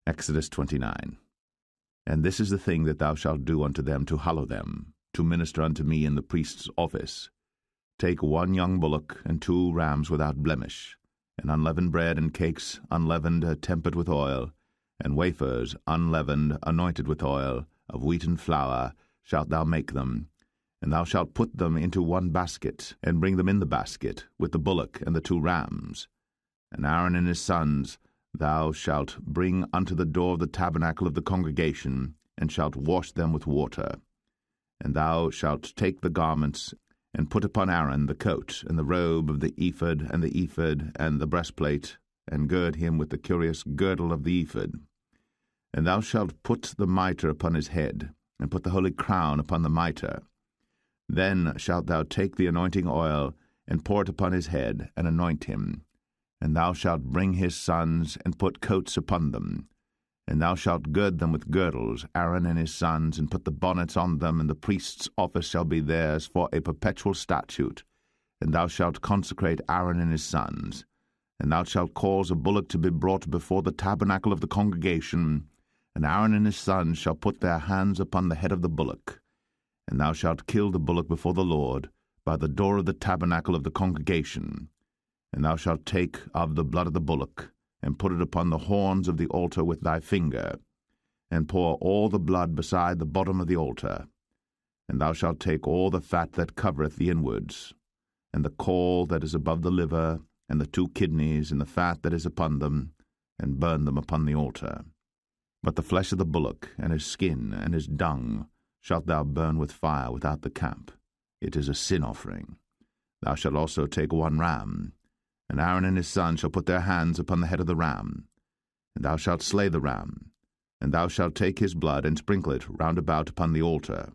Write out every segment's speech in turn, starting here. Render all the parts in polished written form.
Exodus 29. And this is the thing that thou shalt do unto them to hallow them, to minister unto me in the priest's office. Take 1 young bullock, and 2 rams without blemish, and unleavened bread and cakes unleavened tempered with oil, and wafers unleavened anointed with oil, of wheaten flour shalt thou make them. And thou shalt put them into 1 basket, and bring them in the basket, with the bullock and the 2 rams. And Aaron and his sons thou shalt bring unto the door of the tabernacle of the congregation, and shalt wash them with water. And thou shalt take the garments, and put upon Aaron the coat, and the robe of the ephod, and the breastplate, and gird him with the curious girdle of the ephod. And thou shalt put the mitre upon his head, and put the holy crown upon the mitre. Then shalt thou take the anointing oil, and pour it upon his head, and anoint him. And thou shalt bring his sons, and put coats upon them. And thou shalt gird them with girdles, Aaron and his sons, and put the bonnets on them, and the priest's office shall be theirs for a perpetual statute. And thou shalt consecrate Aaron and his sons. And thou shalt cause a bullock to be brought before the tabernacle of the congregation, and Aaron and his sons shall put their hands upon the head of the bullock. And thou shalt kill the bullock before the Lord, by the door of the tabernacle of the congregation. And thou shalt take of the blood of the bullock, and put it upon the horns of the altar with thy finger, and pour all the blood beside the bottom of the altar. And thou shalt take all the fat that covereth the inwards, and the caul that is above the liver, and the 2 kidneys, and the fat that is upon them, and burn them upon the altar. But the flesh of the bullock, and his skin, and his dung, shalt thou burn with fire without the camp. It is a sin offering. Thou shalt also take 1 ram, and Aaron and his sons shall put their hands upon the head of the ram. And thou shalt slay the ram, and thou shalt take his blood, and sprinkle it round about upon the altar.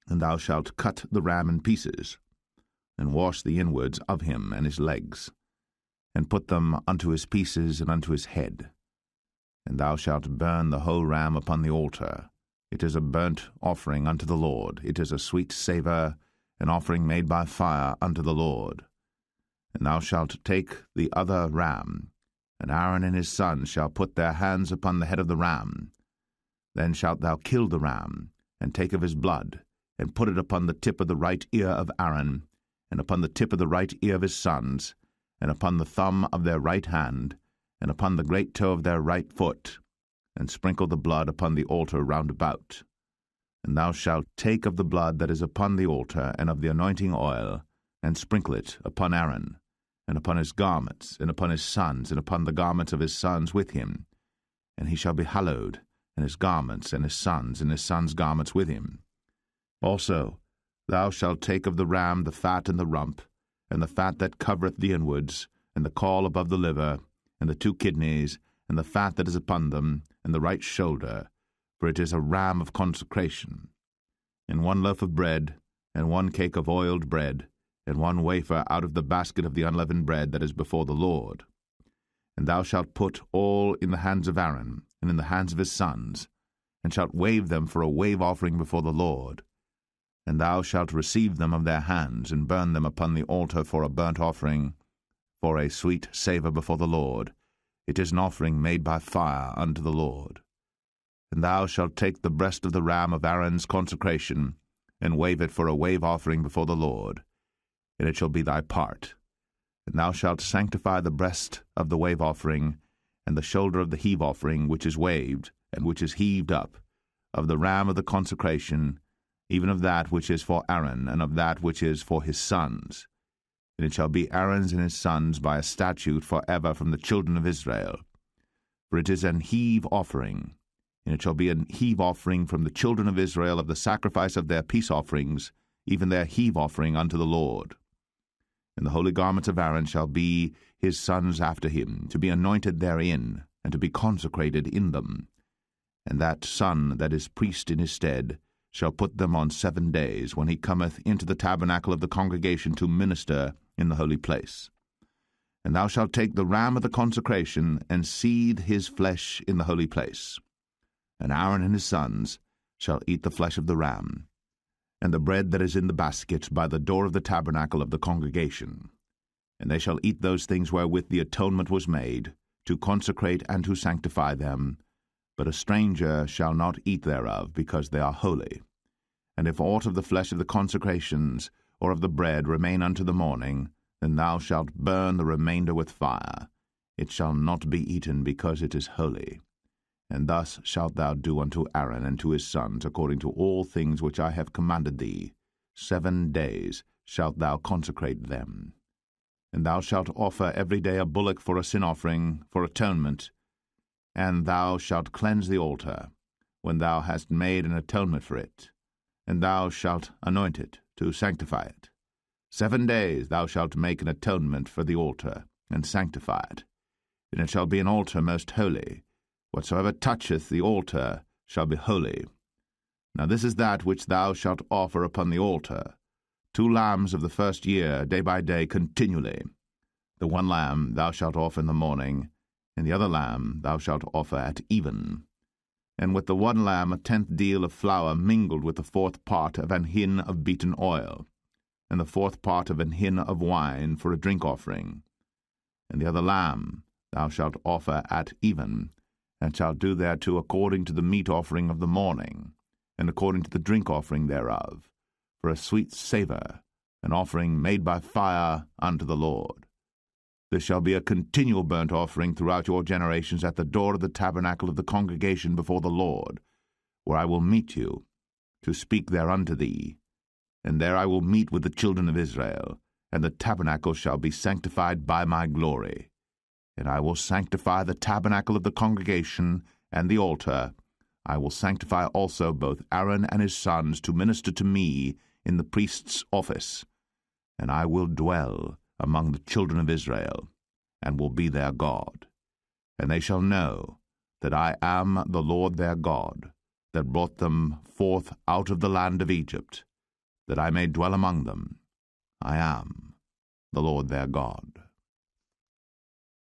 And thou shalt cut the ram in pieces, and wash the inwards of him and his legs, and put them unto his pieces and unto his head. And thou shalt burn the whole ram upon the altar. It is a burnt offering unto the Lord. It is a sweet savour, an offering made by fire unto the Lord. And thou shalt take the other ram, and Aaron and his sons shall put their hands upon the head of the ram. Then shalt thou kill the ram, and take of his blood, and put it upon the tip of the right ear of Aaron, and upon the tip of the right ear of his sons, and upon the thumb of their right hand, and upon the great toe of their right foot, and sprinkle the blood upon the altar round about. And thou shalt take of the blood that is upon the altar, and of the anointing oil, and sprinkle it upon Aaron, and upon his garments, and upon his sons, and upon the garments of his sons with him. And he shall be hallowed, and his garments, and his sons' garments with him. Also thou shalt take of the ram the fat and the rump, and the fat that covereth the inwards, and the caul above the liver, and the 2 kidneys, and the fat that is upon them, and the right shoulder, for it is a ram of consecration. And 1 loaf of bread, and 1 cake of oiled bread, and 1 wafer out of the basket of the unleavened bread that is before the Lord. And thou shalt put all in the hands of Aaron, and in the hands of his sons, and shalt wave them for a wave offering before the Lord. And thou shalt receive them of their hands, and burn them upon the altar for a burnt offering, for a sweet savour before the Lord. It is an offering made by fire unto the Lord. And thou shalt take the breast of the ram of Aaron's consecration, and wave it for a wave offering before the Lord, and it shall be thy part. And thou shalt sanctify the breast of the wave offering, and the shoulder of the heave offering, which is waved, and which is heaved up, of the ram of the consecration, even of that which is for Aaron, and of that which is for his sons. And it shall be Aaron's and his sons by a statute for ever from the children of Israel. For it is an heave offering, and it shall be an heave offering from the children of Israel of the sacrifice of their peace offerings, even their heave offering unto the Lord. And the holy garments of Aaron shall be his sons after him, to be anointed therein, and to be consecrated in them. And that son that is priest in his stead shall put them on 7 days, when he cometh into the tabernacle of the congregation to minister in the holy place. And thou shalt take the ram of the consecration, and seethe his flesh in the holy place. And Aaron and his sons shall eat the flesh of the ram, and the bread that is in the basket by the door of the tabernacle of the congregation. And they shall eat those things wherewith the atonement was made, to consecrate and to sanctify them, but a stranger shall not eat thereof, because they are holy. And if aught of the flesh of the consecrations or of the bread remain unto the morning, then thou shalt burn the remainder with fire. It shall not be eaten, because it is holy. And thus shalt thou do unto Aaron and to his sons, according to all things which I have commanded thee. 7 days shalt thou consecrate them. And thou shalt offer every day a bullock for a sin offering, for atonement. And thou shalt cleanse the altar, when thou hast made an atonement for it. And thou shalt anoint it, to sanctify it. 7 days thou shalt make an atonement for the altar, and sanctify it. And it shall be an altar most holy. Whatsoever toucheth the altar shall be holy. Now this is that which thou shalt offer upon the altar: 2 lambs of the first year, day by day, continually. The one lamb thou shalt offer in the morning, and the other lamb thou shalt offer at even. And with the one lamb 1/10 deal of flour mingled with the 4th part of an hin of beaten oil, and the 4th part of an hin of wine for a drink offering. And the other lamb thou shalt offer at even, and shalt do thereto according to the meat offering of the morning, and according to the drink offering thereof, for a sweet savour, an offering made by fire unto the Lord. This shall be a continual burnt offering throughout your generations at the door of the tabernacle of the congregation before the Lord, where I will meet you, to speak there unto thee. And there I will meet with the children of Israel, and the tabernacle shall be sanctified by my glory. And I will sanctify the tabernacle of the congregation and the altar. I will sanctify also both Aaron and his sons to minister to me in the priest's office. And I will dwell among the children of Israel, and will be their God. And they shall know that I am the Lord their God, that brought them forth out of the land of Egypt, that I may dwell among them. I am the Lord their God.